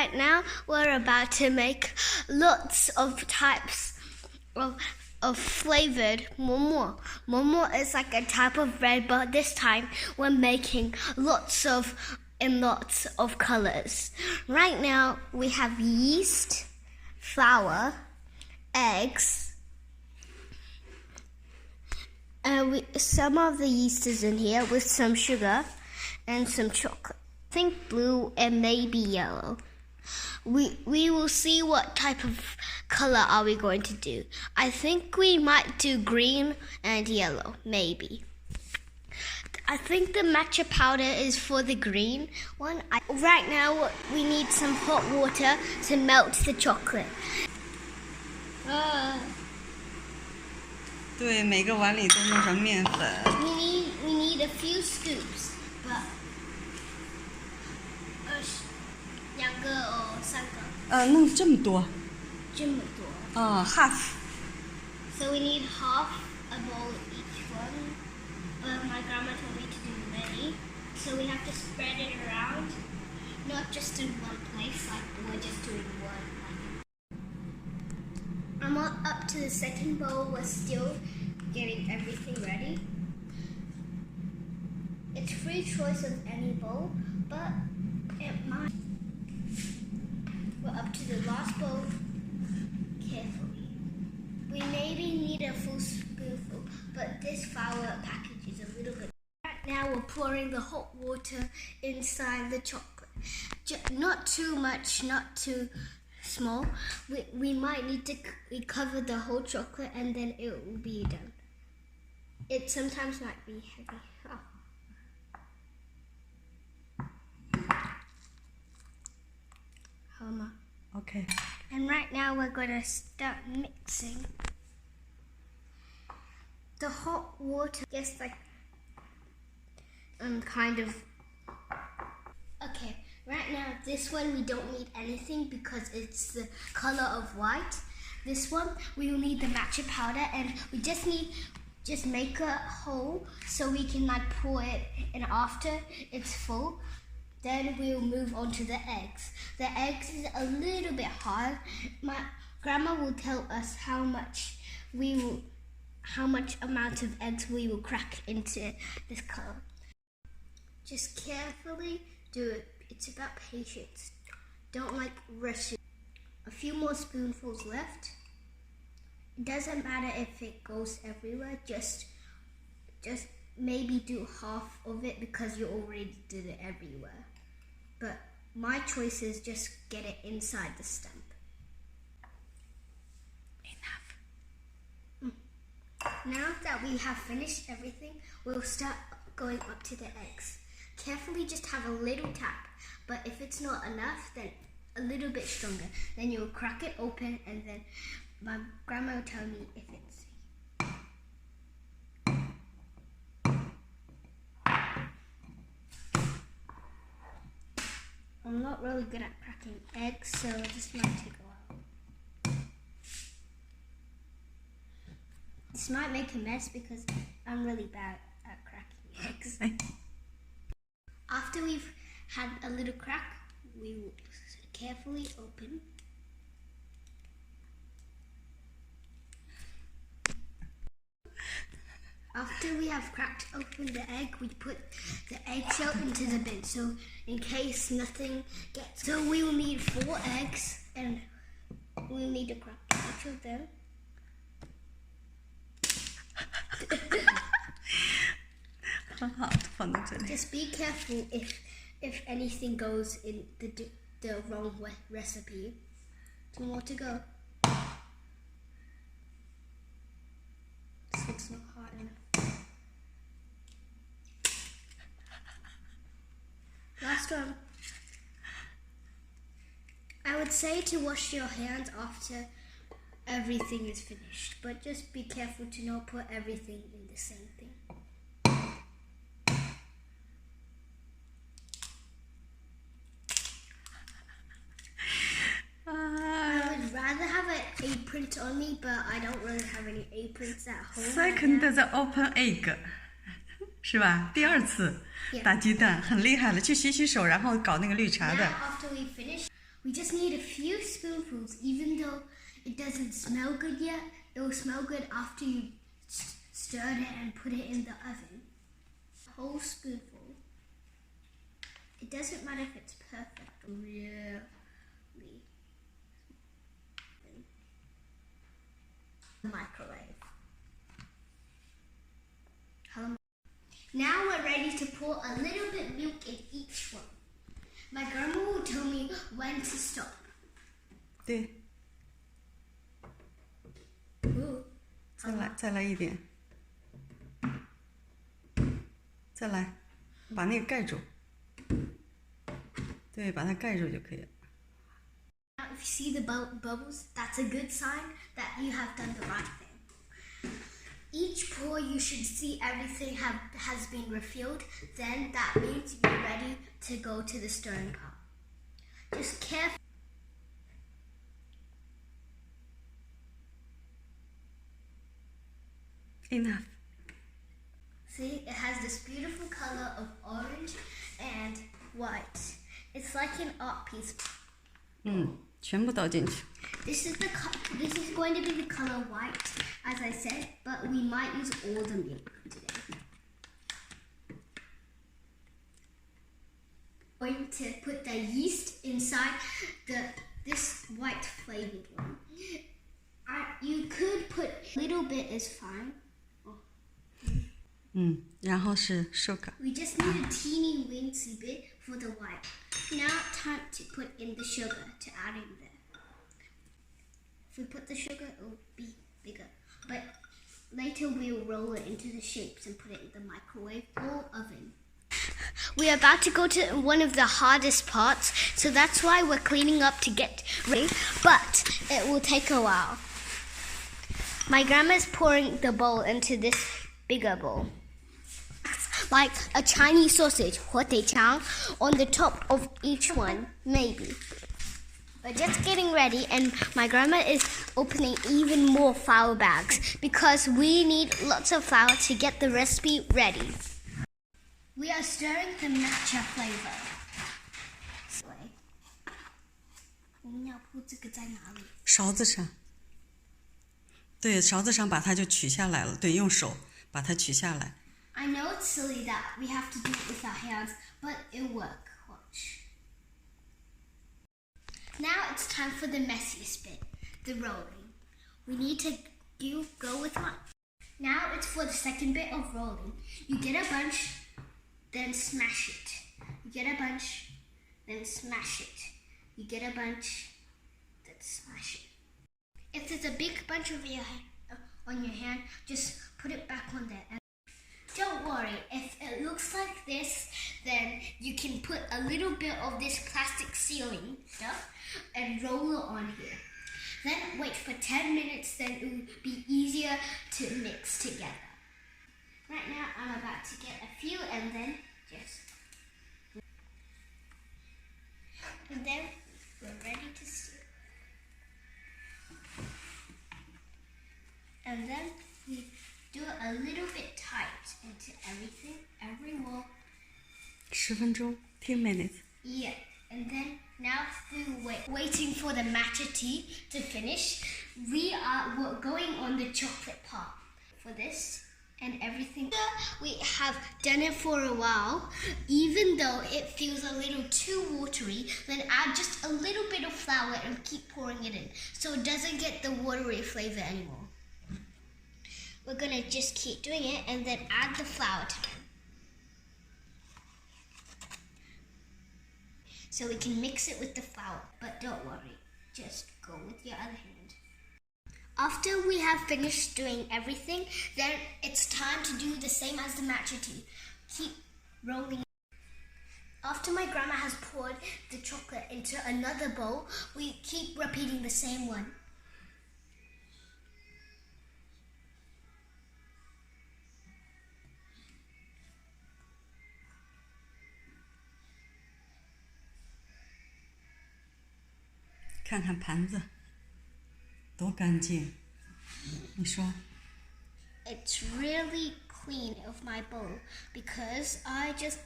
right now we're about to make lots of types of flavored momo. Momo is like a type of bread, but this time we're making lots of colors. Right now we have yeast, flour, eggs, and some of the yeast is in here with some sugar and some chocolate. I think blue and maybe yellow. We will see what type of color are we going to do. I think we might do green and yellow, maybe. I think the matcha powder is for the green one. Right now we need some hot water to melt the chocolate. 对，每个碗里都弄上面粉。We need a few scoops, but 2个or 3个。弄这么多。这么多。half. So we need half a bowl each one. But my grandma told me to do many, so we have to spread it around, not just in one place, like we're just doing one. I'm up to the second bowl. We're still getting everything ready. It's free choice of any bowl, but it might. We're up to the last bowl. Carefully. We maybe need a full spoonful, but this flour package is a little bit. Right now we're pouring the hot water inside the chocolate. Not too much, not too small. We might need to cover the whole chocolate and then it will be done. It sometimes might be heavy. Homer. Okay. And right now we're going to start mixing. The hot water gets like kind of. Okay, right now this one we don't need anything because it's the color of white. This one we will need the matcha powder, and we just make a hole so we can like pour it in after it's full. Then we'll move on to the eggs. The eggs is a little bit hard. My grandma will tell us how much amount of eggs we will crack into this color. Just carefully do it. It's about patience. Don't like rush it. A few more spoonfuls left. It doesn't matter if it goes everywhere. Just maybe do half of it because you already did it everywhere. But my choice is just get it inside the stump. Enough. Now that we have finished everything, we'll start going up to the eggs. Carefully just have a little tap, but if it's not enough, then a little bit stronger. Then you'll crack it open and then my grandma will tell me if it's. I'm not really good at cracking eggs, so this might take a while. This might make a mess because I'm really bad at cracking eggs. After we've had a little crack, we will carefully open. After we have cracked open the egg, we put the eggshell into the bin, so in case nothing gets. So we will need 4 eggs, and we'll need to crack each of them. Just be careful if anything goes in the wrong recipe. 2 more to go. It's not hot enough. Last one. I would say to wash your hands after everything is finished, but just be careful to not put everything in the same thing. I would rather have an apron on me, but I don't really have any aprons at home. Second the open egg. 是吧？第2次打鸡蛋很厉害了，去洗洗手，然后搞那个绿茶的。Now after we finish, We just need a few spoonfuls, even though it doesn't smell good yet. It will smell good after you stirred it and put it in the oven. A whole spoonful. It doesn't matter if it's perfect or really. Microwave. Now we're ready to pour a little bit milk in each one. My grandma will tell me when to stop. 对。再来一点。再来，把那个盖住。对，把它盖住就可以了。Now, if you see the bubbles, that's a good sign that you have done the right thing. Each pour, you should see everything has been refilled. Then that means you're ready to go to the stirring pot. Just carefully. Enough. See, it has this beautiful color of orange and white. It's like an art piece. 全部倒进去。This is going to be the color white, as I said, but we might use all the milk today. Going to put the yeast inside this white flavored one. You could put a little bit is fine. 然后是 sugar。 We just need a teeny weensy bit for the white. Now time to put in the sugar to add in there. If we put the sugar, it will be bigger. But later we'll roll it into the shapes and put it in the microwave or oven. We are about to go to one of the hardest parts, so that's why we're cleaning up to get ready, but it will take a while. My grandma's pouring the bowl into this bigger bowl. Like a Chinese sausage, 火腿肠, on the top of each one, maybe. We're just getting ready, and my grandma is opening even more flour bags because we need lots of flour to get the recipe ready. We are stirring the matcha flavor. 我们要铺这个在哪里？勺子上。对，勺子上把它就取下来了。对，用手把它取下来。I know it's silly that we have to do it with our hands, but it'll work. Watch. Now it's time for the messiest bit, the rolling. We need to go with one. Now it's for the second bit of rolling. You get a bunch, then smash it. You get a bunch, then smash it. You get a bunch, then smash it. If there's a big bunch on your hand, just put it back on there. Don't worry, if it looks like this, then you can put a little bit of this plastic sealing stuff and roll it on here. Then wait for 10 minutes, then it will be easier to mix together. Right now, I'm about to get a few and then and then we're ready to steam. And then we do it a little bit tight into everything, every wall. 10分钟 10 minutes. Yeah, and then now we're waiting for the matcha tea to finish. We're going on the chocolate part for this and everything. We have done it for a while. Even though it feels a little too watery, then add just a little bit of flour and keep pouring it in so it doesn't get the watery flavor anymore. We're gonna just keep doing it and then add the flour to it. So we can mix it with the flour, but don't worry, just go with your other hand. After we have finished doing everything, then it's time to do the same as the matcha tea. Keep rolling. After my grandma has poured the chocolate into another bowl, we keep repeating the same one. Look 看看盘子，多干净。你说 It's really clean of my bowl because I just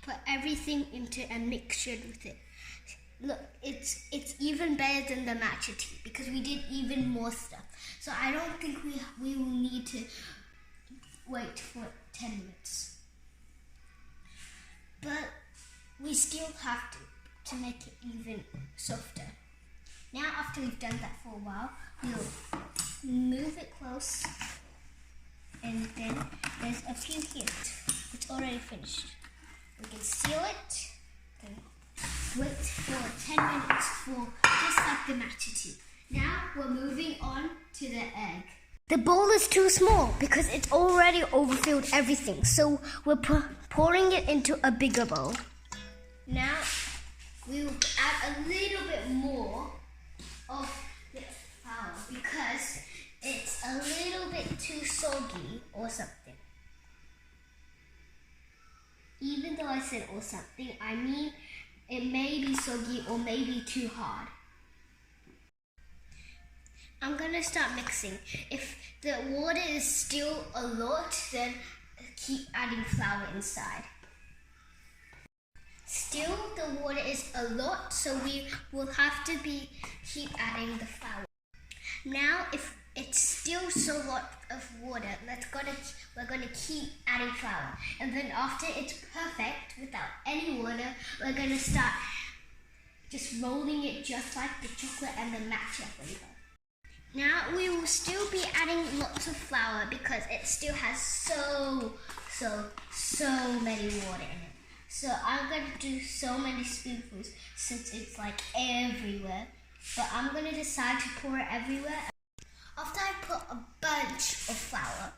put everything into a mixture with it. look, it's even better than the matcha tea because we did even more stuff. So I don't think we will need to wait for 10 minutes. But we still have to make it even softer. Now after we've done that for a while, we'll move it close, and then there's a few here. It's already finished. We can seal it, then wait for 10 minutes for just like the matcha tea. Now we're moving on to the egg. The bowl is too small because it's already overfilled everything, so we're pouring it into a bigger bowl. Now we will add a little bit more of the flour because it's a little bit too soggy or something. Even though I said or something, I mean it may be soggy or maybe too hard. I'm gonna start mixing. If the water is still a lot, then keep adding flour inside. Still, the water is a lot, so we will have to keep adding the flour. Now, if it's still so lot of water, we're gonna keep adding flour, and then after it's perfect without any water, we're gonna start just rolling it just like the chocolate and the matcha flavor. Now we will still be adding lots of flour because it still has so many water in it. So I'm going to do so many spoonfuls since it's like everywhere. But I'm going to decide to pour it everywhere. After I put a bunch of flour,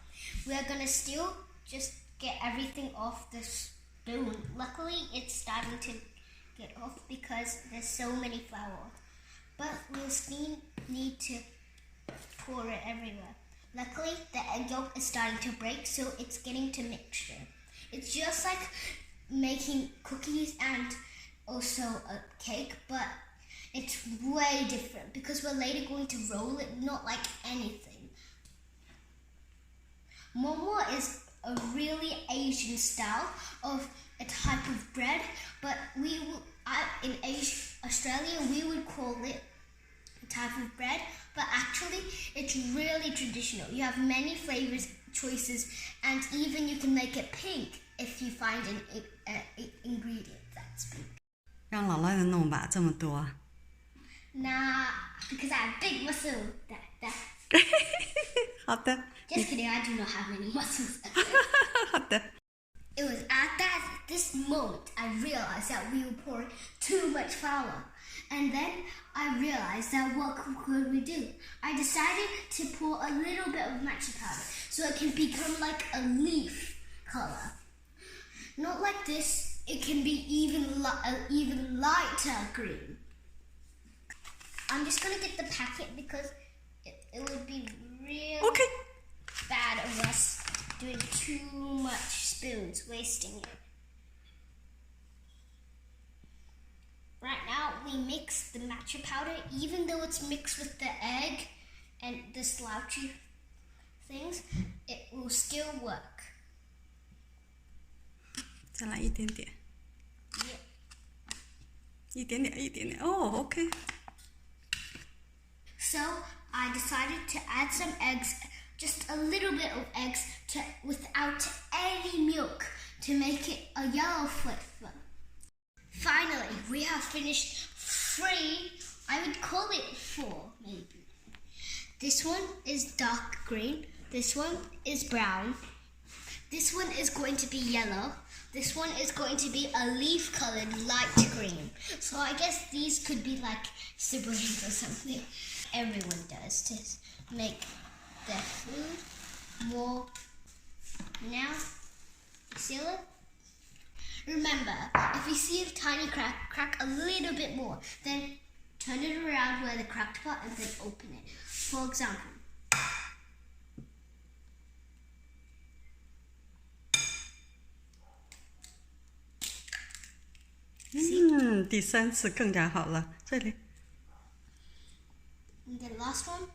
we are going to still just get everything off the spoon. Luckily, it's starting to get off because there's so many flour. But we'll still need to pour it everywhere. Luckily, the egg yolk is starting to break, so it's getting to mixture. It's just like making cookies and also a cake, but it's way different because we're later going to roll it, not like anything. Momo is a really Asian style of a type of bread, but in Australia, we would call it a type of bread, but actually it's really traditional. You have many flavors, choices, and even you can make it pink if you find an ingredient that's pink. 让姥姥来弄吧，这么多。Nah, because I have big muscles. 好的。Just kidding, I do not have any muscles. 好的。It was at this moment I realized that we were pouring too much flour. And then I realized that what could we do? I decided to pour a little bit of matcha powder so it can become like a leaf color. Not like this, it can be even lighter green. I'm just going to get the packet because it would be really bad of us doing too much spoons, wasting it. Right now, we mix the matcha powder, even though it's mixed with the egg and the slouchy things, it will still work. 再来一点点。Yeah. 一点点。哦 ，OK。So I decided to add some eggs, just a little bit of eggs, without any milk, to make it a yellow flavor. Finally, we have finished 3. I would call it 4, maybe. This one is dark green. This one is brown. This one is going to be yellow. This one is going to be a leaf-colored light green. So I guess these could be like siblings or something. Everyone does to make their food more. Now, seal it. Remember, if you see a tiny crack a little bit more, then turn it around where the cracked part and then open it. For example, see? 第3次更加好了，这里。And the last one.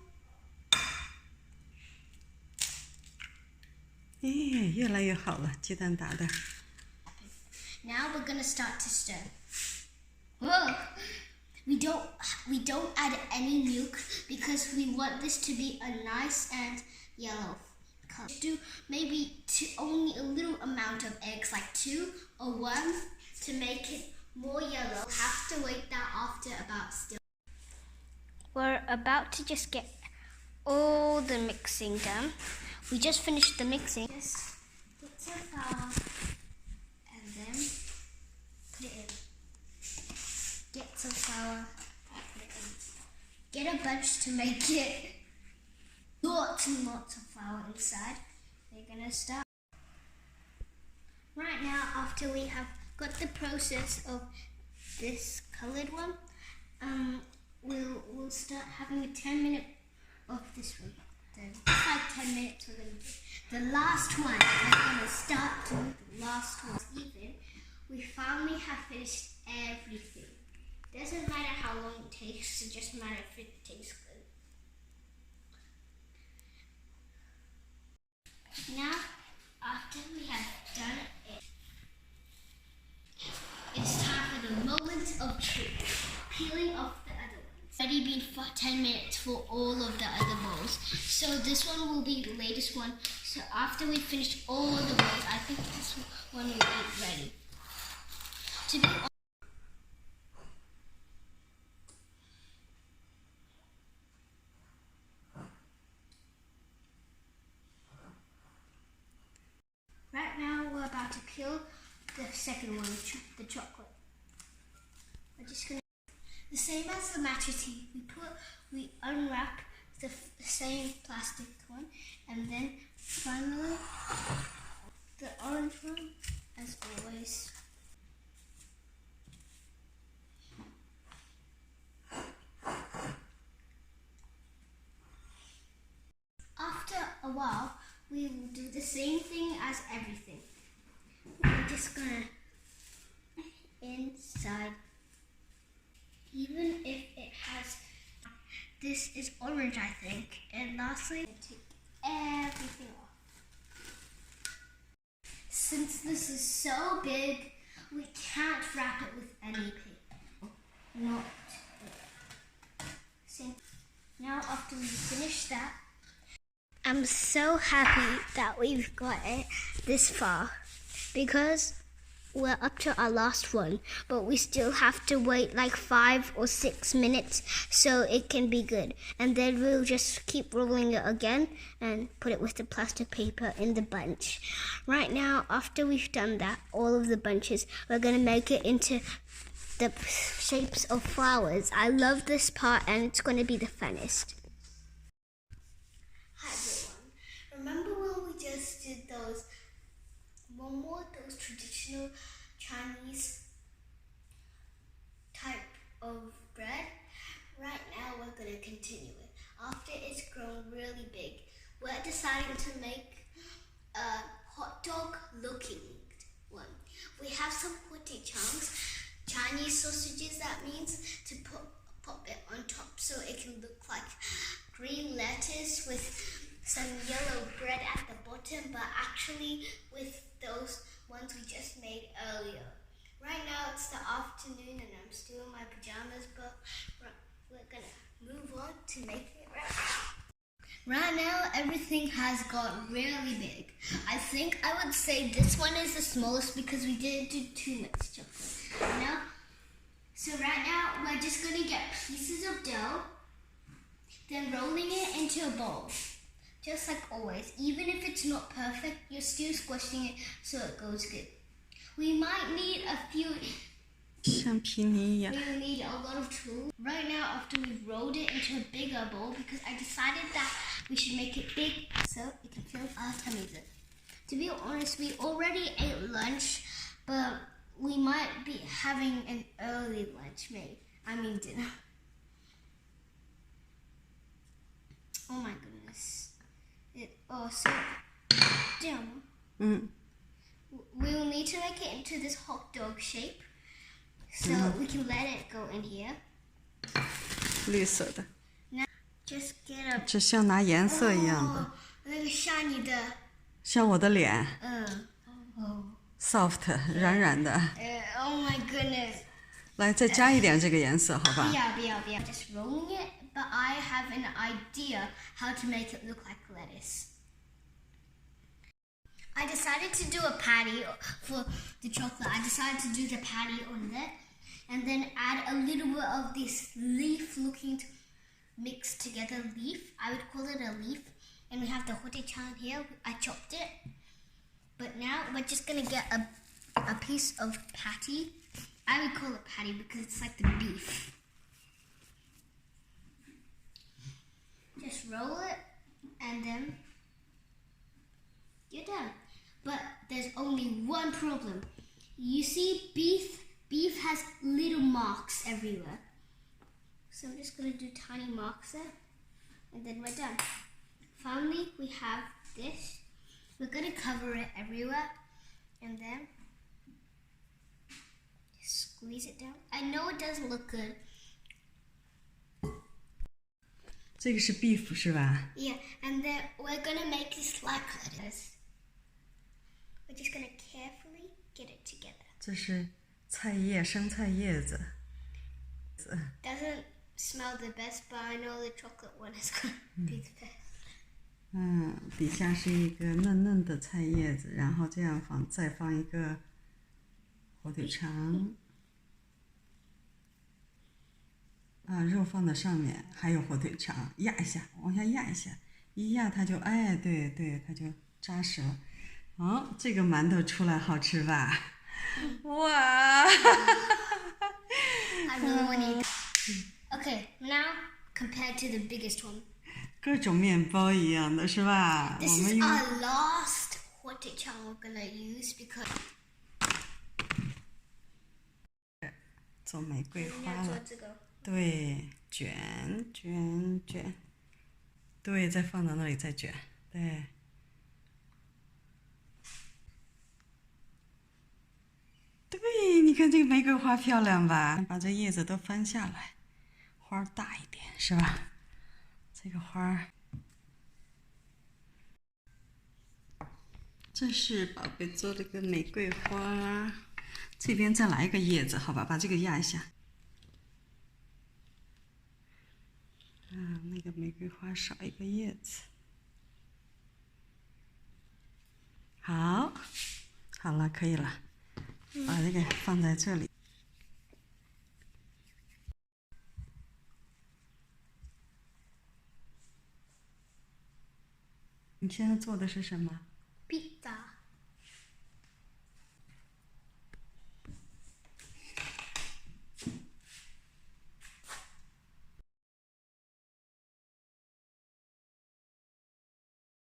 越来越好了，鸡蛋打的。Now we're going to start to stir. Whoa! We don't add any milk because we want this to be a nice and yellow color. Do maybe only a little amount of eggs, like 2 or 1, to make it more yellow. We'll have to wait that after about still. We're about to just get all the mixing done. We just finished the mixing. Just put some flour and then put it in. Get some flour, put it in. Get a bunch to make it lots and lots of flour inside. We're gonna start. Right now, after we have got the process of this colored one, we'll start having a 10-minute of this one. Then just like 10 minutes we're gonna do. The last one, we're gonna start doing the last one. Even we finally have finished everything. Doesn't matter how long it takes, it just matters if it tastes good. Now, after we have done it, it's time for the moment of truth. Peeling off the other ones. Already been 10 minutes for all of the other bowls. So this one will be the latest one. So after we finish all the bowls, I think this one will be ready. To be Right now we're about to peel the second one, the chocolate. We're just gonna, the same as the matcha tea, we unwrap the same plastic one, and then finally the orange one, as always. After a while, we will do the same thing as everything. We're just gonna inside, even if it has, this is orange I think, and lastly, take everything off. Since this is so big, we can't wrap it with any paper. Not it. Now after we finish that, I'm so happy that we've got it this far because we're up to our last one, but we still have to wait like 5 or 6 minutes so it can be good. And then we'll just keep rolling it again and put it with the plastic paper in the bunch. Right now, after we've done that, all of the bunches, we're going to make it into the shapes of flowers. I love this part and it's going to be the funnest. Hi everyone. Remember when we just did those mommo, those traditional Chinese type of bread? Right now we're going to continue it. After it's grown really big, we're deciding to make a hot dog looking one. We have some putty chunks, Chinese sausages, that means, to pop it on top so it can look like green lettuce with some yellow bread at the bottom, but actually with those ones we just made earlier. Right now it's the afternoon and I'm still in my pajamas, but we're gonna move on to making it right. Right now everything has got really big. I think I would say this one is the smallest because we didn't do too much chocolate. You know? So right now we're just gonna get pieces of dough, then rolling it into a bowl. Just like always, even if it's not perfect, you're still squishing it so it goes good. We might need a few, we'll need a lot of tools. Right now, after we've rolled it into a bigger bowl, because I decided that we should make it big so it can fill our tummies up. To be honest, we already ate lunch, but we might be having an early lunch, dinner. Oh my goodness. So dumb. We will need to make it into this hot dog shape, so we can let it go in here. 绿色的。 Now just get a. 这像拿颜色一样的。那个像你的。像我的脸。soft 软软的。Oh my goodness. 来，再加一点这个颜色，好吧？ Yeah. Just rolling it, but I have an idea how to make it look like lettuce. I decided to do a patty for the chocolate. I decided to do the patty on it and then add a little bit of this leaf looking mixed together leaf. I would call it a leaf. And we have the hote-chan here. I chopped it. But now we're just going to get a piece of patty. I would call it patty because it's like the beef. Just roll it and then you're done. But there's only one problem. You see beef has little marks everywhere. So I'm just going to do tiny marks there and then we're done. Finally, we have this. We're going to cover it everywhere and then just squeeze it down. I know it doesn't look good. 这个是 beef 是吧？ Yeah, and then we're going to make this like this. We're just going to carefully get it together. 这是菜叶，生菜叶子。 Doesn't smell the best, but I know the chocolate one is going to be the best. 底下是一个嫩嫩的菜叶子，然后这样再放一个火腿肠，肉放在上面，还有火腿肠，压一下，往下压一下，一压它就对，它就扎实了。这个馒头出来好吃吧？哇！ I really want to eat that. Okay, now compared to the biggest one. 各种面包一样的是吧？ This 我 is 们用 our last hote-chan we're going to use because 做玫瑰花了。要做这个。对，卷，对，再放到那里再卷，对。对，你看这个玫瑰花漂亮吧？把这叶子都翻下来，花儿大一点是吧？这个花儿，这是宝贝做了个玫瑰花，这边再来一个叶子，好吧？把这个压一下。那个玫瑰花少一个叶子。好了，可以了，把这个放在这里。你现在做的是什么？